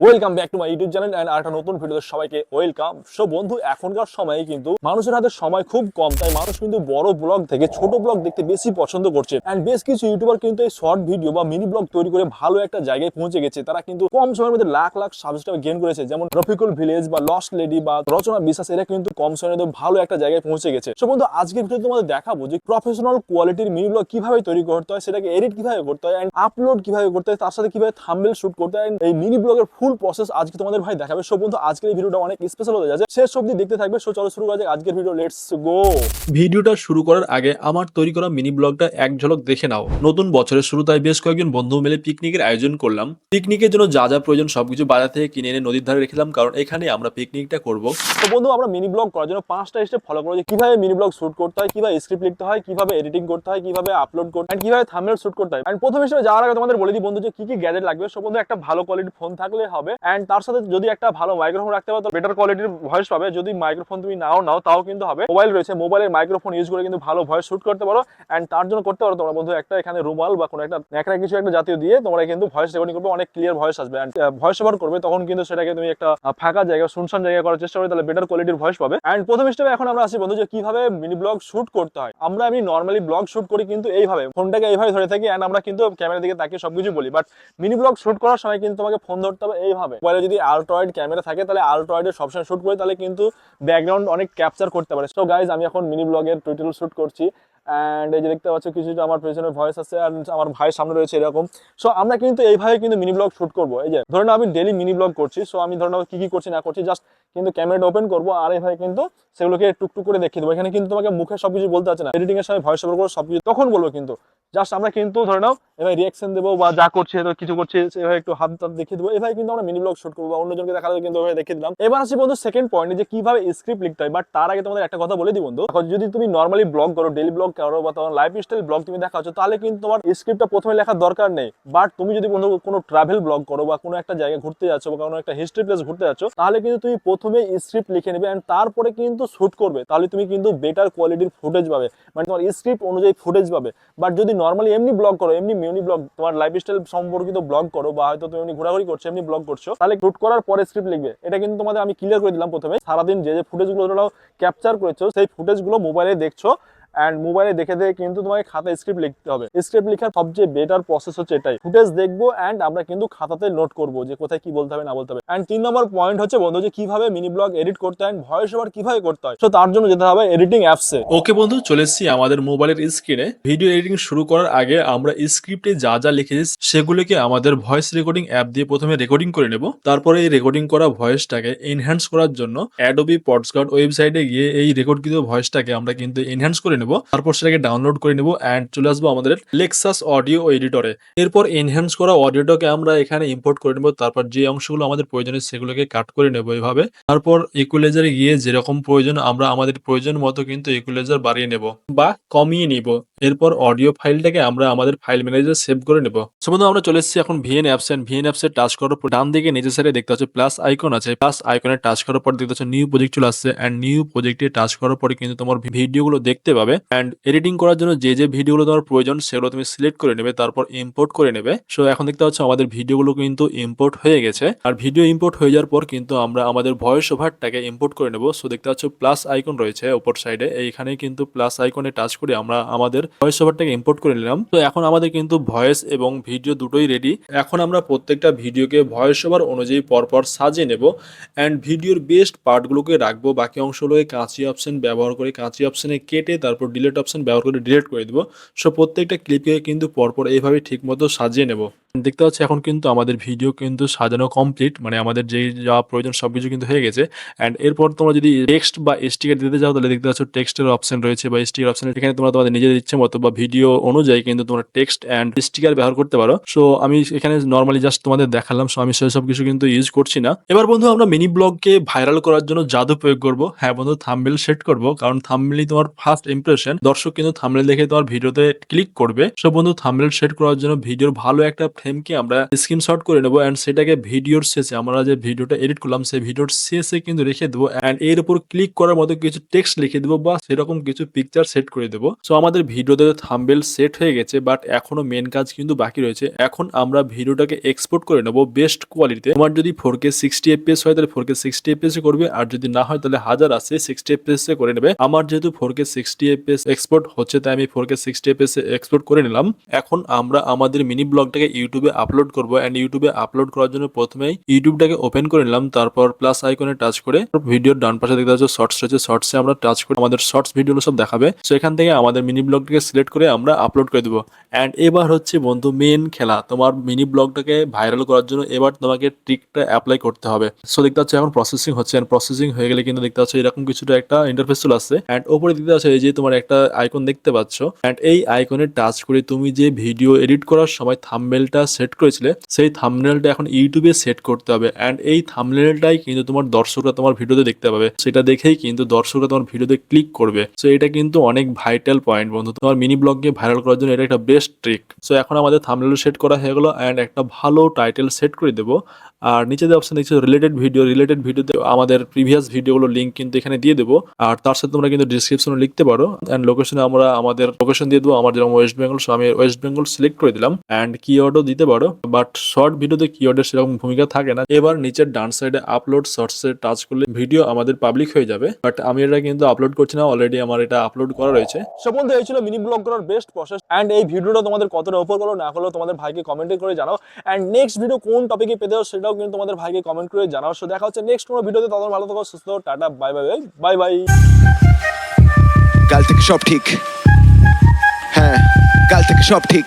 Welcome back to my YouTube channel and আরেকটা নতুন ভিডিওতে সবাইকে ওয়েলকাম। সো বন্ধু, এখনকার সময়ে কিন্তু মানুষের হাতে সময় খুব কম, তাই মানুষ কিন্তু বড় ব্লগ থেকে ছোট ব্লগ দেখতে বেশি পছন্দ করছে। এন্ড বেশ কিছু ইউটিউবার কিন্তু এই শর্ট ভিডিও বা মিনি ব্লগ তৈরি করে ভালো একটা জায়গায় পৌঁছে গেছে। তারা কিন্তু কম সময়ের মধ্যে লাখ লাখ সাবস্ক্রাইবার গেইন করেছে, যেমন রফিকুল ভিলেজ বা লস্ট লেডি বা রচনা বিশ্বাস, এরা কিন্তু কম সময়ের মধ্যে ভালো একটা জায়গায় পৌঁছে গেছে। সো বন্ধু, আজকের ভিডিওতে তোমাদের দেখাবো যে প্রফেশনাল কোয়ালিটির মিনি ব্লগ কিভাবে তৈরি করতে হয়, সেটাকে এডিট কিভাবে করতে হয় এন্ড আপলোড কিভাবে করতে হয়, তার সাথে কিভাবে থাম্বনেল শুট করতে হয়। এই মিনি ব্লগের ফুল প্রসেস আজকে তোমাদের ভাই দেখাবে। সো বন্ধু, আজকের এই ভিডিওটা অনেক স্পেশাল হতে যাচ্ছে, শেষ অবধি দেখতে থাকবে। সো চলো শুরু করা যাক আজকের ভিডিও, লেটস গো। ভিডিওটা শুরু করার আগে আমার তৈরি করা মিনি ব্লগটা এক ঝলক দেখে নাও। নতুন বছরের শুরু, তাই বেশ কয়েকজন বন্ধু মিলে পিকনিকের আয়োজন করলাম। পিকনিকের জন্য যা যা প্রয়োজন সবকিছু বাজার থেকে কিনে এনে নদীর ধারে রেখেলাম, কারণ এখানে আমরা পিকনিকটা করব। তো বন্ধু, আমরা মিনি ব্লগ করার জন্য 5টা স্টেপ ফলো করবো, যে কিভাবে মিনি ব্লগ শুট করতে হয়, কিভাবে স্ক্রিপ্ট লিখতে হয়, কিভাবে এডিটিং করতে হয়, কিভাবে আপলোড করতে হয়, কিভাবে থাম্বনেল শুট করতে হয়। এন্ড প্রথম হিসেবে যাওয়ার আগে তোমাদের বলে দিই বন্ধু, যে কি কি গ্যাজেট লাগবে। সো বন্ধু, একটা ভালো কোয়ালিটির ফোন থাকলে হবে, এন্ড তার সাথে যদি একটা ভালো মাইক্রোফোন রাখতে পারো তো বেটার কোয়ালিটির ভয়েস পাবে। যদি মাইক্রোফোন তুমি নাও তাও কিন্তু হবে। মোবাইল রয়েছে, মোবাইলের মাইক্রোফোন ইউজ করে কিন্তু ভালো ভয়েস শুট করতে পারো। এন্ড তার জন্য করতে পারো তোমরা বন্ধু, একটা এখানে রুমাল বা কোনো একটা ন্যাকড়া কিছু একটা জাতীয় দিয়ে তোমরা কিন্তু ভয়েস রেকর্ডিং করবে, অনেক ক্লিয়ার ভয়েস আসবে। এন্ড ভয়েস ওভার করবে তখন কিন্তু সেটাকে তুমি একটা ফাঁকা জায়গা, শুনশান জায়গা করার চেষ্টা করবে, তাহলে বেটার কোয়ালিটির ভয়েস পাবে। এন্ড প্রথম স্টেপে এখন আমরা আসি বন্ধু, যে কিভাবে মিনি ব্লগ শুট করতে হয়। আমরা নর্মালি ব্লগ শুট করি কিন্তু এইভাবে, ফোনটাকে এইভাবে ধরে থাকি এন্ড আমরা কিন্তু ক্যামেরার দিকে তাকিয়ে সবকিছু বলি। বাট মিনি ব্লগ শুট করার সময় কিন্তু তোমাকে ফোন ধরতে হবে এইভাবে। মোবাইলে যদি আল্ট্রাওয়াইড ক্যামেরা থাকে তাহলে আল্ট্রাওয়াইডে সবসময় শুট করে, তাহলে কিন্তু ব্যাকগ্রাউন্ড অনেক ক্যাপচার করতে পারে। সো গাইজ, আমি এখন মিনি ব্লগের টিউটোরিয়াল শুট করছি। অ্যান্ড এই যে দেখতে পাচ্ছ কিছুটা আমার পেছনে ভয়েস আছে, আর আমার ভাইয়ের সামনে রয়েছে এরকম। সো আমরা কিন্তু এইভাবে কিন্তু মিনি ব্লগ শুট করবো। এই যে ধরে নাও আমি ডেলি মিনি ব্লগ করছি, সো আমি ধরে নাও কি কি করছি না করছি, জাস্ট কিন্তু ক্যামেরাটা ওপেন করবো আর এইভাবে কিন্তু সেগুলোকে টুকটুক করে দেখিয়ে দেবো। এখানে কিন্তু তোমাকে মুখে সবকিছু বলতে হচ্ছে না, এডিটিং এর সময় ভয়েস ওভার করে সবকিছু তখন বলবো। কিন্তু জাস্ট আমরা কিন্তু ধরে নাও এভাবে রিয়াকশন দেবো বা যা করছে কিছু করছে এভাবে একটু হাত টাত দেখিয়ে দেবো। এভাবে কিন্তু আমরা মিনি ব্লগ শুট করবো, বা অন্যজনকে দেখালে কিন্তু এভাবে দেখিয়ে দিলাম। এবার আসি বন্ধু সেকেন্ড পয়েন্টে, যে কিভাবে স্ক্রিপ্ট লিখতে হয়। বাট তার আগে তোমাদের একটা কথা বলে দিই বন্ধু, যদি তুমি নর্মালি ব্লগ করো, ডেলি ব্লগ করো বা তোমার লাইফ স্টাইল ব্লগ তুমি দেখাচ্ছ, তাহলে কিন্তু তোমার স্ক্রিপ্টটা প্রথমে লেখার দরকার নেই। বাট তুমি যদি বন্ধু কোনো ট্রাভেল ব্লগ করো বা কোনো একটা জায়গায় ঘুরতে যাচ্ছ বা কোনো একটা হিস্ট্রি প্লেস ঘুরতে যাচ্ছ, তাহলে কিন্তু তুমি প্রথমে স্ক্রিপ্ট লিখে নেবে এন্ড তারপরে কিন্তু শুট করবে। তাহলে তুমি কিন্তু বেটার কোয়ালিটির ফুটেজ পাবে, মানে তোমার স্ক্রিপ্ট অনুযায়ী ফুটেজ পাবে। বাট যদি নর্মালি এমনি ব্লগ করো, এমনি মিনি ব্লগ, তোমার লাইফ স্টাইল সম্পর্কিত ব্লগ করো, বা হয়তো তুমি এমনি ঘোরাঘুরি করছো, এমনি ব্লগ করছো, তাহলে শুট করার পরে স্ক্রিপ্ট লিখবে। এটা কিন্তু তোমাদের আমি ক্লিয়ার করে দিলাম প্রথমে। সারাদিন যে যে ফুটেজগুলো ক্যাপচার করেছো, সেই ফুটেজগুলো মোবাইলে দেখছো, অ্যান্ড মোবাইলে দেখে দেখে কিন্তু তোমাকে খাতায় স্ক্রিপ্ট লিখতে হবে। স্ক্রিপ্ট লেখার সবচেয়ে বেটার প্রসেস হচ্ছে এটাই, ফুটেজ দেখবো অ্যান্ড আমরা কিন্তু খাতাতে নোট করবো যে কোথায় কি বলতে হবে না বলতে হবে। অ্যান্ড 3 নম্বর পয়েন্ট হচ্ছে বন্ধু, যে কিভাবে মিনি ব্লগ এডিট করতে হয়, ভয়েস ওভার কিভাবে করতে হয়। তো তার জন্য যেতে হবে এডিটিং অ্যাপসে। ওকে বন্ধু, চলে এসেছি আমাদের মোবাইলের স্ক্রিনে। ভিডিও এডিটিং শুরু করার আগে আমরা স্ক্রিপ্টে যা যা লিখেছি সেগুলোকে আমাদের ভয়েস রেকর্ডিং অ্যাপ দিয়ে প্রথমে রেকর্ডিং করে নেব। তারপরে এই রেকর্ডিং করা ভয়েসটাকে এনহ্যান্স করার জন্য অ্যাডোবি পডকাস্ট ওয়েবসাইটে গিয়ে এই রেকর্ডকৃত ভয়েসটাকে আমরা কিন্তু এনহ্যান্স করে নেব। তারপর সেটাকে ডাউনলোড করে নেব অ্যান্ড চলে আসবো আমাদের লেক্সাস অডিও এডিটরে। এরপর এনহ্যান্স করা অডিওটাকে আমরা এখানে ইম্পোর্ট করে নেব। তারপর যে অংশগুলো আমাদের প্রয়োজনীয় সেগুলোকে কাট করে নেব এইভাবে। তারপর ইকুয়ালাইজারে গিয়ে যেরকম প্রয়োজন আমরা আমাদের প্রয়োজন মতো কিন্তু ইকুয়ালাইজার বাড়িয়ে নেব বা কমিয়ে নিব। এরপর অডিও ফাইলটাকে আমরা আমাদের ফাইল ম্যানেজারে সেভ করে নেব। সো বন্ধু, আমরা চলে এসেছি এখন ভিএন অ্যাপস। এন্ড ভিএন অ্যাপসে টাচ করার পর ডান দিকে নিচের সাইডে দেখতে পাচ্ছ প্লাস আইকন আছে। প্লাস আইকনে টাচ করার পর দেখতে পাচ্ছ নিউ প্রজেক্ট চলে আসছে। এন্ড নিউ প্রজেক্টে টাচ করার পরে কিন্তু তোমার ভিডিওগুলো দেখতে পাবে। এন্ড এডিটিং করার জন্য যে যে ভিডিওগুলো তোমার প্রয়োজন সেগুলো তুমি সিলেক্ট করে নেবে, তারপর ইম্পোর্ট করে নেবে। সো এখন দেখতে পাচ্ছ আমাদের ভিডিওগুলো কিন্তু ইম্পোর্ট হয়ে গেছে। আর ভিডিও ইম্পোর্ট হয়ে যাওয়ার পর কিন্তু আমরা আমাদের ভয়েস ওভারটাকে ইম্পোর্ট করে নেব। সো দেখতে পাচ্ছ প্লাস আইকন রয়েছে উপর সাইডে, এইখানে কিন্তু প্লাস আইকনে টাচ করে আমরা আমাদের ভয়েস ওভারটাকে ইম্পোর্ট করে নিলাম। তো এখন আমাদের কিন্তু ভয়েস এবং ভিডিও দুটোই রেডি। এখন আমরা প্রত্যেকটা ভিডিওকে ভয়েস ওভার অনুযায়ী পরপর সাজিয়ে নেব অ্যান্ড ভিডিওর বেস্ট পার্টগুলোকে রাখবো, বাকি অংশগুলোকে কাঁচি অপশন ব্যবহার করে কাঁচি অপশনে কেটে তারপর ডিলিট অপশন ব্যবহার করে ডিলিট করে দেবো। সো প্রত্যেকটা ক্লিপকে কিন্তু পরপর এইভাবে ঠিকমতো সাজিয়ে নেব। দেখতে পাচ্ছি এখন কিন্তু আমাদের ভিডিও কিন্তু সাজানো কমপ্লিট, মানে আমাদের যেই যা প্রয়োজন সবকিছু কিন্তু হয়ে গেছে। অ্যান্ড এরপর তোমরা যদি টেক্সট বা স্টিকার দিতে চাও তাহলে দেখতে পাচ্ছ টেক্সটের অপশন রয়েছে বা স্টিকার অপশন, এখানে তোমরা তোমাদের নিজেদের ইচ্ছে মতো বা ভিডিও অনুযায়ী কিন্তু তোমরা টেক্সট অ্যান্ড স্টিকার ব্যবহার করতে পারো। সো আমি এখানে নর্মালি জাস্ট তোমাদের দেখালাম, সো আমি সেসব কিছু কিন্তু ইউজ করছি না। এবার বন্ধু, আমরা মিনি ব্লগকে ভাইরাল করার জন্য জাদু প্রয়োগ করব। হ্যাঁ বন্ধু, থাম্বনেল সেট করব, কারণ থাম্বনেলই তোমার ফার্স্ট ইমপ্রেশন। দর্শক কিন্তু থাম্বনেল দেখে তোমার ভিডিওতে ক্লিক করবে। সো বন্ধু, থাম্বনেল সেট করার জন্য ভিডিওর ভালো একটা ফ্রেমকে আমরা স্ক্রিনশট করে নেবো অ্যান্ড সেটাকে ভিডিওর শেষে আমরা যে ভিডিওটা এডিট করলাম সেই ভিডিওর শেষে কিন্তু রেখে দেবো অ্যান্ড এর উপর ক্লিক করার মতো কিছু টেক্সট লিখে দেবো বা সেরকম কিছু পিকচার সেট করে দেবো। সো আমাদের ভিডিওতে থাম্বনেল সেট হয়ে গেছে, বাট এখনো মেন কাজ কিন্তু বাকি রয়েছে। এখন আমরা ভিডিওটাকে এক্সপোর্ট করে নেবো বেস্ট কোয়ালিটিতে। তোমার যদি 4K 60 fps হয় তাহলে 4K 60 fps এ করবে, আর যদি না হয় তাহলে 1000 আছে 60 fps এ করে নেবে। আমার যেহেতু 4K 60 fps এক্সপোর্ট হচ্ছে তাই আমি 4K 60 fps এ এক্সপোর্ট করে নিলাম। এখন আমরা আমাদের মিনি ব্লগটাকে ইউটিউবে আপলোড করবো অ্যান্ড ইউটিউবে আপলোড করার জন্য প্রথমেই ইউটিউবটাকে ওপেন করে নিলাম, তারপর প্লাস আইকনে টাচ করে ভিডিওর ডান পাশে দেখতে পাচ্ছ শর্টস রয়েছে, শর্টসে আমরা টাচ করে আমাদের শর্টস ভিডিওগুলো সব দেখাবে। সো এখান থেকে আমাদের মিনি ব্লগটাকে সিলেক্ট করে আমরা আপলোড করে দেবো। অ্যান্ড এবার হচ্ছে বন্ধু মেন খেলা, তোমার মিনি ব্লগটাকে ভাইরাল করার জন্য এবার তোমাকে ট্রিকটা অ্যাপ্লাই করতে হবে। সো দেখতে পাচ্ছ এখন প্রসেসিং হচ্ছে, এন্ড প্রসেসিং হয়ে গেলে কিন্তু দেখতে পাচ্ছ এরকম কিছুটা একটা ইন্টারফেস চলে আসছে অ্যান্ড ওপরে দেখতে পাচ্ছ এই যে তোমার একটা আইকন দেখতে পাচ্ছ অ্যান্ড এই আইকনে টাচ করে তুমি যে ভিডিও এডিট করার সময় থাম্বনেলটা সেট করেছিলে সেই থাম্বনেলটা এখন ইউটিউবে সেট করতে হবে অ্যান্ড এই থাম্বনেলটাই কিন্তু তোমার দর্শকরা তোমার ভিডিওতে দেখতে পাবে। সেটা দেখেই কিন্তু দর্শকরা তোমার ভিডিওতে ক্লিক করবে। সো এটা কিন্তু অনেক ভাইটাল পয়েন্ট বন্ধু, তোমার মিনি ব্লগকে ভাইরাল করার জন্য এটা একটা বেস্ট ট্রিক। সো এখন আমাদের থাম্বনেল সেট করা হয়ে গেলো অ্যান্ড একটা ভালো টাইটেল সেট করে দেবো। আর নিচে যে অপশন দেখছো রিলেটেড ভিডিওতে আমাদের প্রিভিয়াস ভিডিওগুলো লিঙ্ক কিন্তু এখানে দিয়ে দেবো। আর তার সাথে তোমরা কিন্তু ডিসক্রিপশনে লিখতে পারো অ্যান্ড লোকেশনে আমরা আমাদের লোকেশন দিয়ে দেবো। আমার যেরকম ওয়েস্ট বেঙ্গল, সো আমি ওয়েস্ট বেঙ্গল সিলেক্ট করে দিলাম অ্যান্ড কিওয়ার্ডও দিতে পারো, বাট শর্ট ভিডিওতে কিওয়ার্ডের সেরকম ভূমিকা থাকে না। এবার নিচের ডান সাইডে আপলোড শর্টসে টাচ করলে ভিডিও আমাদের পাবলিক হয়ে যাবে, বাট আমি এটা কিন্তু আপলোড করছি না, অলরেডি আমার এটা আপলোড করা রয়েছে। সো বন্ধু এই ছিল মিনি ব্লগ করার বেস্ট প্রসেস অ্যান্ড এই ভিডিওটা তোমাদের কতটা উপর করলো না করলো তোমাদের ভাইকে কমেন্টে করে জানাও অ্যান্ড নেক্সট ভিডিও কোন টপিকে পেতে হবে সেটাও কিন্তু তোমাদের ভাইকে কমেন্ট করে জানাও। সো দেখা হচ্ছে নেক্সট কোনো ভিডিওতে, তখন ভালো থাকো, সুস্থ থাকো, tata, bye bye bye bye. কাল থেকে সব ঠিক, হ্যাঁ কাল থেকে সব ঠিক।